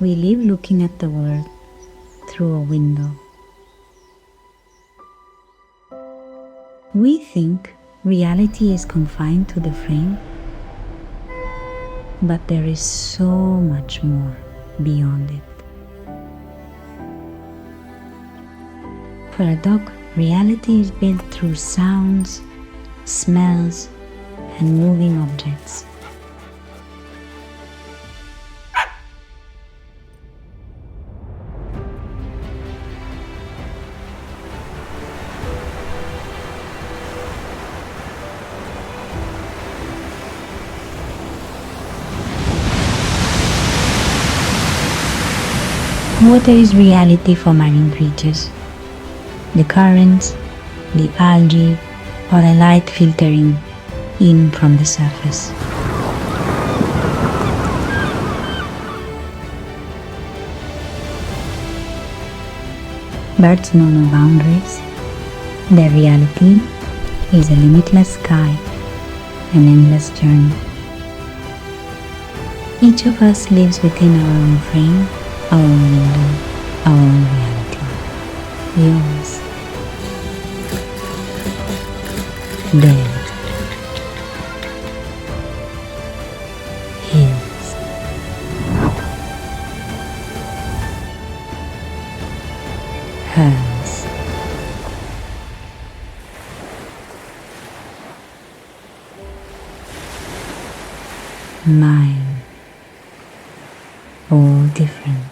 We live looking at the world through a window. We think reality is confined to the frame, but there is so much more beyond it. For a dog, reality is built through sounds, smells, and moving objects. Water is reality for marine creatures. The currents, the algae, or the light filtering in from the surface. Birds know no boundaries. Their reality is a limitless sky, an endless journey. Each of us lives within our own frame, our own window, our own reality. Yours. Theirs. His. Hers. Mine. All different.